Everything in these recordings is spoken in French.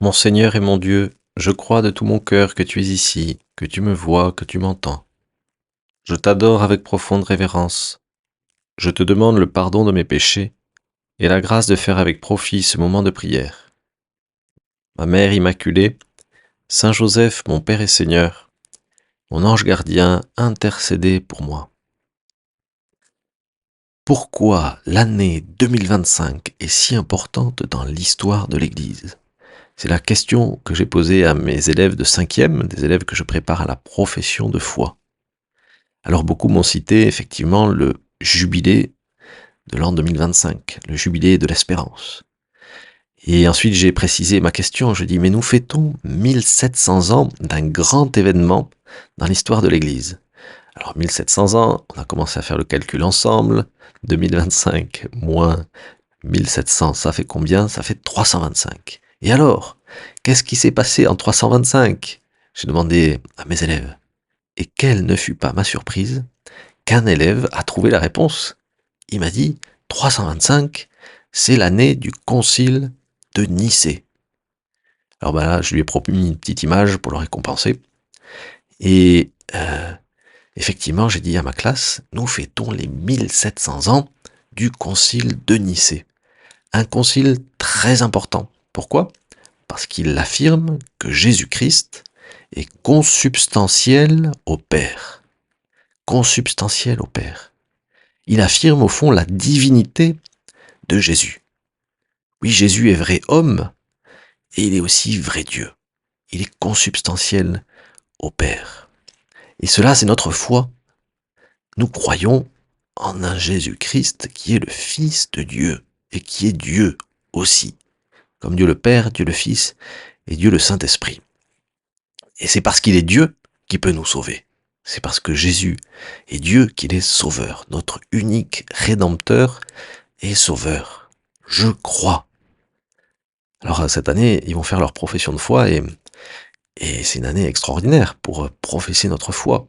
Mon Seigneur et mon Dieu, je crois de tout mon cœur que tu es ici, que tu me vois, que tu m'entends. Je t'adore avec profonde révérence. Je te demande le pardon de mes péchés et la grâce de faire avec profit ce moment de prière. Ma Mère Immaculée, Saint Joseph, mon Père et Seigneur, mon ange gardien, intercédez pour moi. Pourquoi l'année 2025 est si importante dans l'histoire de l'Église? C'est la question que j'ai posée à mes élèves de 5e, des élèves que je prépare à la profession de foi. Alors beaucoup m'ont cité effectivement le jubilé de l'an 2025, le jubilé de l'espérance. Et ensuite j'ai précisé ma question, je dis mais nous fêtons 1700 ans d'un grand événement dans l'histoire de l'Église. Alors 1700 ans, on a commencé à faire le calcul ensemble, 2025 moins 1700, ça fait combien? Ça fait 325. Et alors, qu'est-ce qui s'est passé en 325? J'ai demandé à mes élèves. Et quelle ne fut pas ma surprise qu'un élève a trouvé la réponse. Il m'a dit 325, c'est l'année du concile de Nicée. Alors ben là, je lui ai promis une petite image pour le récompenser. Et effectivement, j'ai dit à ma classe, nous fêtons les 1700 ans du concile de Nicée. Un concile très important. Pourquoi? Parce qu'il affirme que Jésus-Christ est consubstantiel au Père. Consubstantiel au Père. Il affirme au fond la divinité de Jésus. Oui, Jésus est vrai homme, et il est aussi vrai Dieu. Il est consubstantiel au Père. Et cela, c'est notre foi. Nous croyons en un Jésus-Christ qui est le Fils de Dieu, et qui est Dieu aussi, comme Dieu le Père, Dieu le Fils, et Dieu le Saint-Esprit. Et c'est parce qu'il est Dieu qui peut nous sauver. C'est parce que Jésus est Dieu qu'il est sauveur, notre unique rédempteur et sauveur. Je crois. Alors cette année, ils vont faire leur profession de foi et c'est une année extraordinaire pour professer notre foi.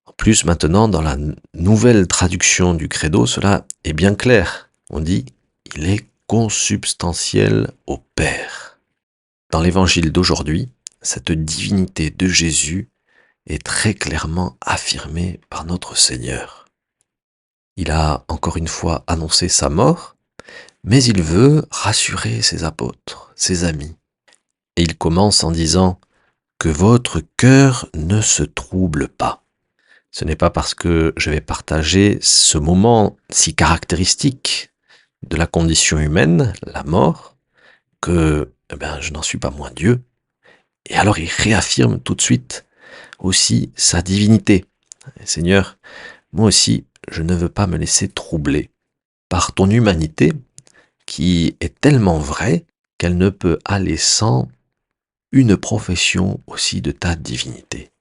En plus, maintenant, dans la nouvelle traduction du credo, cela est bien clair. On dit, il est consubstantiel au Père. Dans l'évangile d'aujourd'hui, cette divinité de Jésus est très clairement affirmée par notre Seigneur. Il a encore une fois annoncé sa mort, mais il veut rassurer ses apôtres, ses amis. Et il commence en disant que votre cœur ne se trouble pas. Ce n'est pas parce que je vais partager ce moment si caractéristique de la condition humaine, la mort, que je n'en suis pas moins Dieu. Et alors il réaffirme tout de suite aussi sa divinité. Seigneur, moi aussi, je ne veux pas me laisser troubler par ton humanité qui est tellement vraie qu'elle ne peut aller sans une profession aussi de ta divinité.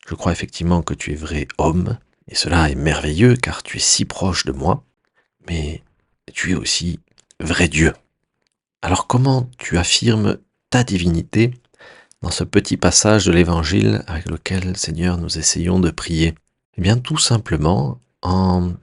Je crois effectivement que tu es vrai homme, et cela est merveilleux car tu es si proche de moi, mais tu es aussi vrai Dieu. Alors comment tu affirmes ta divinité dans ce petit passage de l'Évangile avec lequel, Seigneur, nous essayons de prier? Eh bien tout simplement en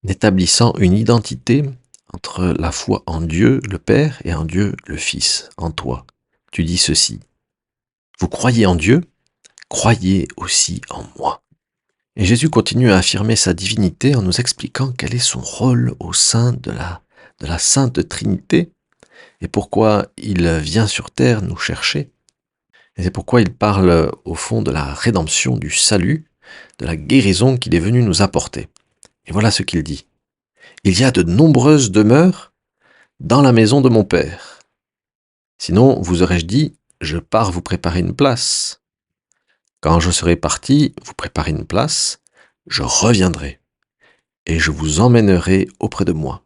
établissant une identité entre la foi en Dieu le Père et en Dieu le Fils, en toi. Tu dis ceci, vous croyez en Dieu, croyez aussi en moi. Et Jésus continue à affirmer sa divinité en nous expliquant quel est son rôle au sein de la Sainte Trinité et pourquoi il vient sur terre nous chercher. Et c'est pourquoi il parle au fond de la rédemption, du salut, de la guérison qu'il est venu nous apporter. Et voilà ce qu'il dit. Il y a de nombreuses demeures dans la maison de mon Père. Sinon, vous aurais-je dit, je pars vous préparer une place. Quand je serai parti vous préparer une place, je reviendrai et je vous emmènerai auprès de moi.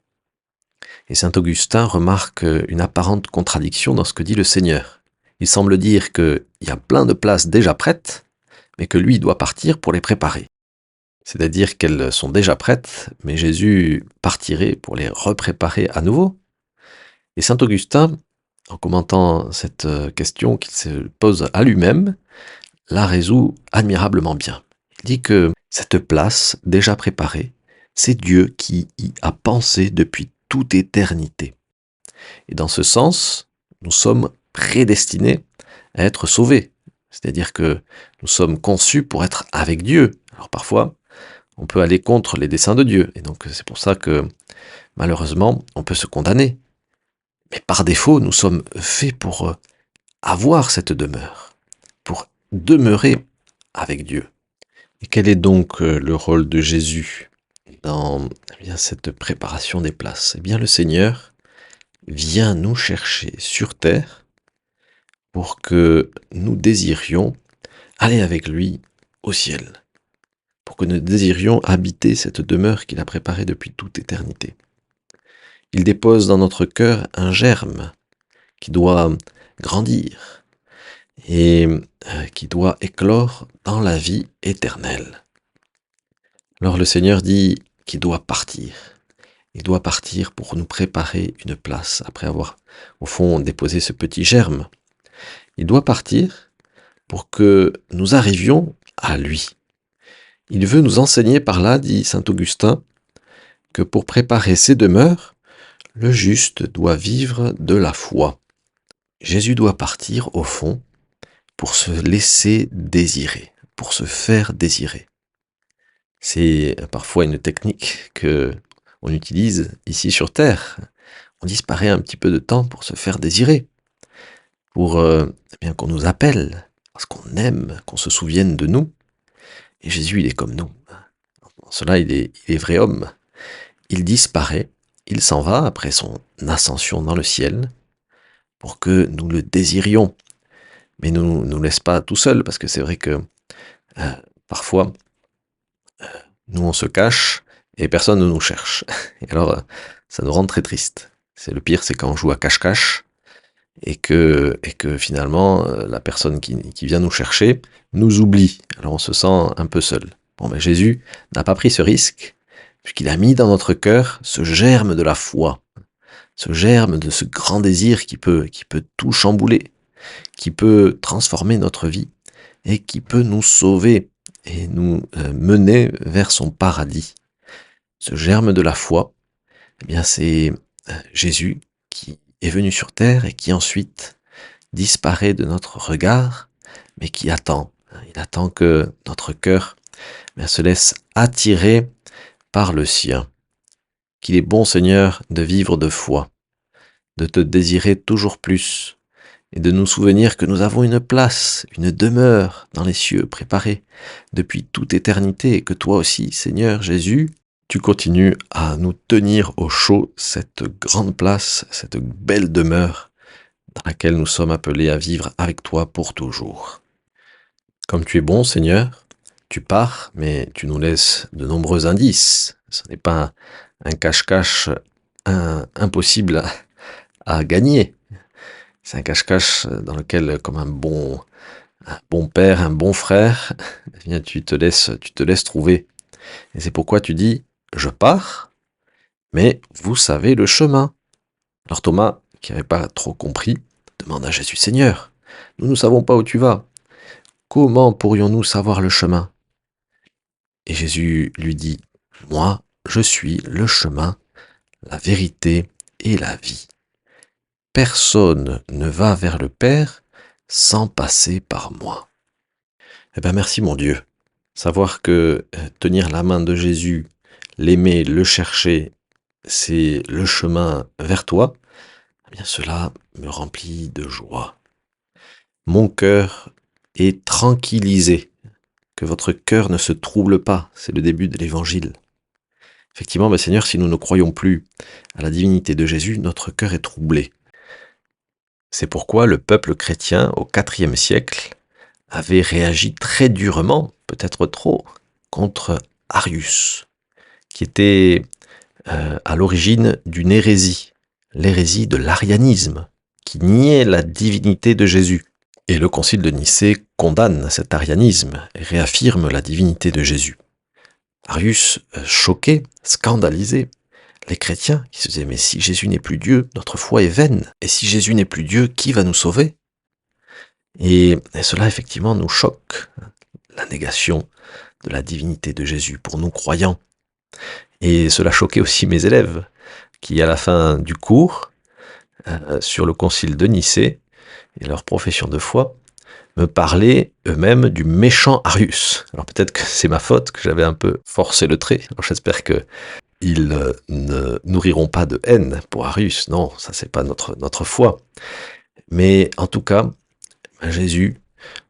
Et saint Augustin remarque une apparente contradiction dans ce que dit le Seigneur. Il semble dire qu'il y a plein de places déjà prêtes, mais que lui doit partir pour les préparer. C'est-à-dire qu'elles sont déjà prêtes, mais Jésus partirait pour les repréparer à nouveau. Et saint Augustin, en commentant cette question qu'il se pose à lui-même, la résout admirablement bien. Il dit que cette place déjà préparée, c'est Dieu qui y a pensé depuis toute éternité. Et dans ce sens, nous sommes prédestinés à être sauvés. C'est-à-dire que nous sommes conçus pour être avec Dieu. Alors parfois, on peut aller contre les desseins de Dieu. Et donc c'est pour ça que malheureusement, on peut se condamner. Mais par défaut, nous sommes faits pour avoir cette demeure, pour demeurer avec Dieu. Et quel est donc le rôle de Jésus dans cette préparation des places? Eh bien, le Seigneur vient nous chercher sur terre pour que nous désirions aller avec lui au ciel, pour que nous désirions habiter cette demeure qu'il a préparée depuis toute éternité. Il dépose dans notre cœur un germe qui doit grandir et qui doit éclore dans la vie éternelle. Alors le Seigneur dit qu'il doit partir. Il doit partir pour nous préparer une place, après avoir, au fond, déposé ce petit germe. Il doit partir pour que nous arrivions à lui. Il veut nous enseigner par là, dit saint Augustin, que pour préparer ses demeures, le juste doit vivre de la foi. Jésus doit partir, au fond, pour se laisser désirer, pour se faire désirer. C'est parfois une technique que on utilise ici sur Terre. On disparaît un petit peu de temps pour se faire désirer, pour bien qu'on nous appelle, parce qu'on aime, qu'on se souvienne de nous. Et Jésus, il est comme nous. En cela, il est vrai homme. Il disparaît, il s'en va après son ascension dans le ciel, pour que nous le désirions. Mais nous laisse pas tout seul, parce que c'est vrai que parfois, nous on se cache et personne ne nous cherche. Et alors, ça nous rend très triste. C'est le pire, c'est quand on joue à cache-cache et que finalement, la personne qui vient nous chercher nous oublie. Alors on se sent un peu seul. Bon, mais Jésus n'a pas pris ce risque, puisqu'il a mis dans notre cœur ce germe de la foi, ce germe de ce grand désir qui peut tout chambouler, qui peut transformer notre vie et qui peut nous sauver et nous mener vers son paradis. Ce germe de la foi, eh bien c'est Jésus qui est venu sur terre et qui ensuite disparaît de notre regard, mais qui attend. Il attend que notre cœur se laisse attirer par le sien. Qu'il est bon, Seigneur, de vivre de foi, de te désirer toujours plus, et de nous souvenir que nous avons une place, une demeure dans les cieux préparée depuis toute éternité, et que toi aussi, Seigneur Jésus, tu continues à nous tenir au chaud cette grande place, cette belle demeure dans laquelle nous sommes appelés à vivre avec toi pour toujours. Comme tu es bon, Seigneur, tu pars, mais tu nous laisses de nombreux indices. Ce n'est pas un cache-cache impossible à gagner. C'est un cache-cache dans lequel, comme un bon père, un bon frère, eh bien, tu te laisses trouver. Et c'est pourquoi tu dis, je pars, mais vous savez le chemin. Alors Thomas, qui n'avait pas trop compris, demande à Jésus, Seigneur, nous ne savons pas où tu vas. Comment pourrions-nous savoir le chemin? Et Jésus lui dit, moi, je suis le chemin, la vérité et la vie. Personne ne va vers le Père sans passer par moi. Eh bien, merci mon Dieu. Savoir que tenir la main de Jésus, l'aimer, le chercher, c'est le chemin vers toi, eh bien cela me remplit de joie. Mon cœur est tranquillisé. Que votre cœur ne se trouble pas, c'est le début de l'évangile. Effectivement, Seigneur, si nous ne croyons plus à la divinité de Jésus, notre cœur est troublé. C'est pourquoi le peuple chrétien, au IVe siècle, avait réagi très durement, peut-être trop, contre Arius, qui était à l'origine d'une hérésie, l'hérésie de l'arianisme, qui niait la divinité de Jésus. Et le concile de Nicée condamne cet arianisme et réaffirme la divinité de Jésus. Arius choquait, scandalisé les chrétiens qui se disaient « Mais si Jésus n'est plus Dieu, notre foi est vaine. Et si Jésus n'est plus Dieu, qui va nous sauver ?» Et cela effectivement nous choque, la négation de la divinité de Jésus pour nous croyants. Et cela choquait aussi mes élèves qui, à la fin du cours, sur le concile de Nicée, et leur profession de foi me parlaient eux-mêmes du méchant Arius. Alors peut-être que c'est ma faute, que j'avais un peu forcé le trait. Alors j'espère que ils ne nourriront pas de haine pour Arius. Non, ça c'est pas notre foi. Mais en tout cas, Jésus,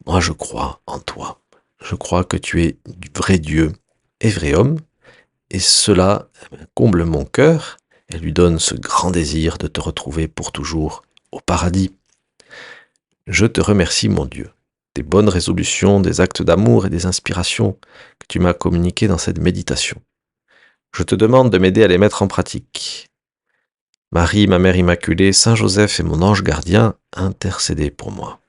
moi je crois en toi. Je crois que tu es du vrai Dieu et vrai homme, et cela comble mon cœur et lui donne ce grand désir de te retrouver pour toujours au paradis. Je te remercie, mon Dieu, des bonnes résolutions, des actes d'amour et des inspirations que tu m'as communiquées dans cette méditation. Je te demande de m'aider à les mettre en pratique. Marie, ma mère immaculée, Saint Joseph et mon ange gardien, intercédez pour moi.